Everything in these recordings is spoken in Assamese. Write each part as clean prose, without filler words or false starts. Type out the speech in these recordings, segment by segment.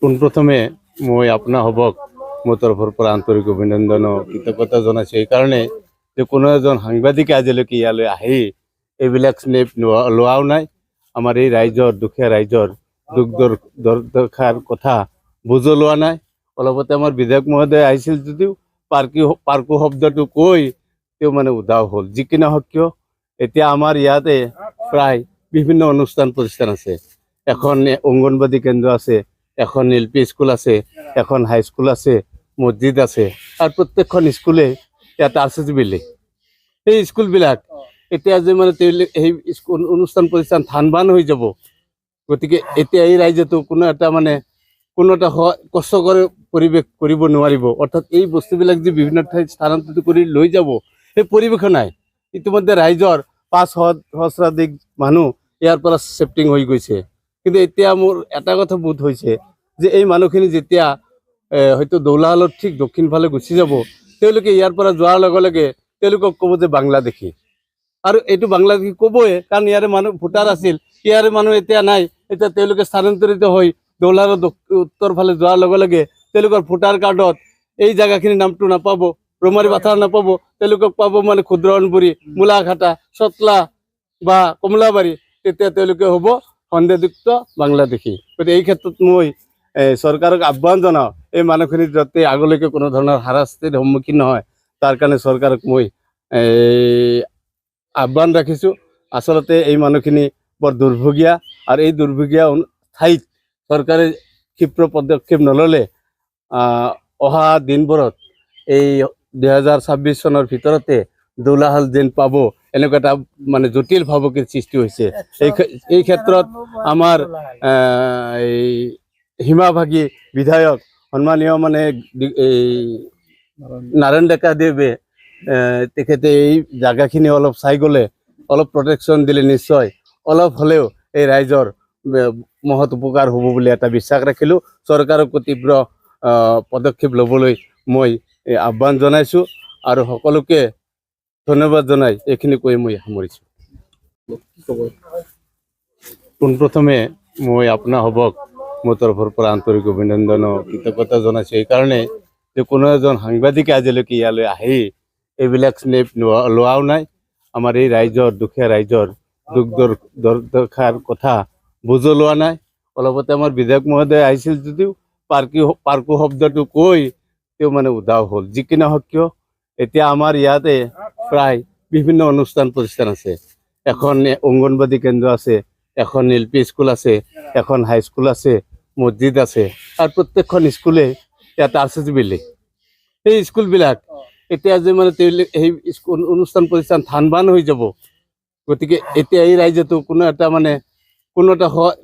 পোনপ্ৰথমে মই আপোনা হবক মোৰ তৰফৰ পৰা আন্তৰিক অভিনন্দন ও কৃতজ্ঞতা জনাইছোঁ। এই কাৰণে যে কোনো এজন সাংবাদিকে আজিলৈকে ইয়ালৈ আহি এইবিলাক স্নেপ লোৱাও নাই। আমাৰ এই ৰাইজৰ দুখীয়া ৰাইজৰ দুখ দুৰ্দশাৰ কথা বুজো লোৱা নাই। অলপতে আমাৰ বিধায়ক মহোদয় আহিছিল যদিও পাৰ্কো শব্দটো কৈ তেওঁ মানে উদাও হ'ল। যি কি নহওক কিয় এতিয়া আমাৰ ইয়াতে প্ৰায় বিভিন্ন অনুষ্ঠান প্ৰতিষ্ঠান আছে। এখন অংগনবাদী কেন্দ্ৰ আছে, এখন LP স্কুল আছে, এখন হাইস্কুল আছে, মছজিদ আছে, আৰু প্ৰত্যেকখন স্কুলে ইয়াত RCC বিল্ডিং। এই স্কুলবিলাক এতিয়া যে মানে সেই স্কুল অনুষ্ঠান প্ৰতিষ্ঠান থান বান হৈ যাব। গতিকে এতিয়া এই ৰাইজেতো কোনো এটা কষ্টকৰ পৰিৱেশ কৰিব নোৱাৰিব। অৰ্থাৎ এই বস্তুবিলাক যে বিভিন্ন ঠাইত স্থানান্তৰিত কৰি লৈ যাব, সেই পৰিৱেশ নাই। ইতিমধ্যে ৰাইজৰ 5 সহস্ৰাধিক মানুহ ইয়াৰ পৰা শিফটিং হৈ গৈছে। কিন্তু এতিয়া মোৰ এটা কথা বোধ হৈছে যে এই মানুহখিনি যেতিয়া হয়তো দৌলাহলৰ ঠিক দক্ষিণ ফালে গুচি যাব, তেওঁলোকে ইয়াৰ পৰা যোৱাৰ লগে লগে তেওঁলোকক ক'ব যে বাংলাদেশী। আৰু এইটো বাংলাদেশী ক'বই, কাৰণ ইয়াৰে মানুহ ভোটাৰ আছিল, ইয়াৰে মানুহ এতিয়া নাই। এতিয়া তেওঁলোকে স্থানান্তৰিত হৈ দৌলাহলৰ উত্তৰ ফালে যোৱাৰ লগে লগে তেওঁলোকৰ ভোটাৰ কাৰ্ডত এই জেগাখিনিৰ নামটো নাপাব, ৰৌমাৰী বাথাৰ নাপাব, তেওঁলোকক পাব মানে ক্ষুদ্ৰনপুৰী, মূলাঘাটা, চতলা বা কমলাবাৰী। তেতিয়া তেওঁলোকে হ'ব সন্দেহযুক্ত বাংলাদেশী। গতিকে এই ক্ষেত্ৰত মই চৰকাৰক আহ্বান জনাওঁ, এই মানুহখিনি যাতে আগলৈকে কোনো ধৰণৰ হাৰাশাস্তিৰ সন্মুখীন নহয়, তাৰ কাৰণে চৰকাৰক মই আহ্বান ৰাখিছোঁ। আচলতে এই মানুহখিনি বৰ দুৰ্ভগীয়া, আৰু এই দুৰ্ভগীয়া ঠাইত চৰকাৰে ক্ষীপ্ৰ পদক্ষেপ নল'লে অহা দিনবোৰত এই 2026 চনৰ ভিতৰতে দৌলাহল যেন পাব, এনেকুৱা এটা মানে জটিল ভাবুকিৰ সৃষ্টি হৈছে। এই ক্ষেত্ৰত আমাৰ এই সীমাভাগী বিধায়ক সন্মানীয় মানে এই নাৰায়ণ ডেকা দেৱে তেখেতে এই জাগাখিনি অলপ চাই গ'লে, অলপ প্ৰটেকশ্যন দিলে নিশ্চয় অলপ হ'লেও এই ৰাইজৰ মহৎ উপকাৰ হ'ব বুলি এটা বিশ্বাস ৰাখিলোঁ। চৰকাৰকো তীব্ৰ পদক্ষেপ ল'বলৈ মই আহ্বান জনাইছোঁ, আৰু সকলোকে ধন্যবাদ জনাই এইখিনি কৈ মই সামৰিছোঁ। পোনপ্ৰথমে মই আপোনা হবক মোৰ তৰফৰ পৰা আন্তৰিক অভিনন্দন ও কৃতজ্ঞতা জনাইছোঁ। এই কাৰণে যে কোনো এজন সাংবাদিকে আজিলৈকে ইয়ালৈ আহি এইবিলাক স্নেপ লোৱাও নাই। আমাৰ এই ৰাইজৰ দুখীয়া ৰাইজৰ দুখ দুৰ্দশাৰ কথা বুজো লোৱা নাই। অলপতে আমাৰ বিধায়ক মহোদয় আহিছিল যদিও পাৰ্কো শব্দটো কৈ তেওঁ মানে উদাও হ'ল। যি কি নহওক কিয় এতিয়া আমাৰ ইয়াতে প্ৰায় বিভিন্ন অনুষ্ঠান প্ৰতিষ্ঠান আছে। এখন অংগনবাদী কেন্দ্ৰ আছে, এখন LP স্কুল আছে, এখন হাইস্কুল আছে, মছজিদ আছে, আৰু প্ৰত্যেকখন স্কুলে ইয়াত RCC বিল্ডিং। এই স্কুলবিলাক এতিয়া যে মানে সেই স্কুল অনুষ্ঠান প্ৰতিষ্ঠান থান বান হৈ যাব। গতিকে এতিয়া এই ৰাইজেতো কোনো এটা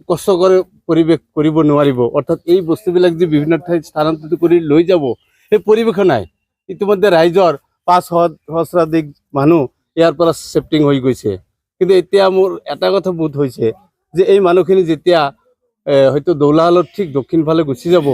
কষ্টকৰ পৰিৱেশ কৰিব নোৱাৰিব। অৰ্থাৎ এই বস্তুবিলাক যে বিভিন্ন ঠাইত স্থানান্তৰিত কৰি লৈ যাব, সেই পৰিৱেশ নাই। ইতিমধ্যে ৰাইজৰ 5 সহস্ৰাধিক মানুহ ইয়াৰ পৰা শিফটিং হৈ গৈছে। কিন্তু এতিয়া মোৰ এটা কথা বোধ হৈছে যে এই মানুহখিনি যেতিয়া হয়তো দৌলাহলৰ ঠিক দক্ষিণ ফালে গুচি যাব,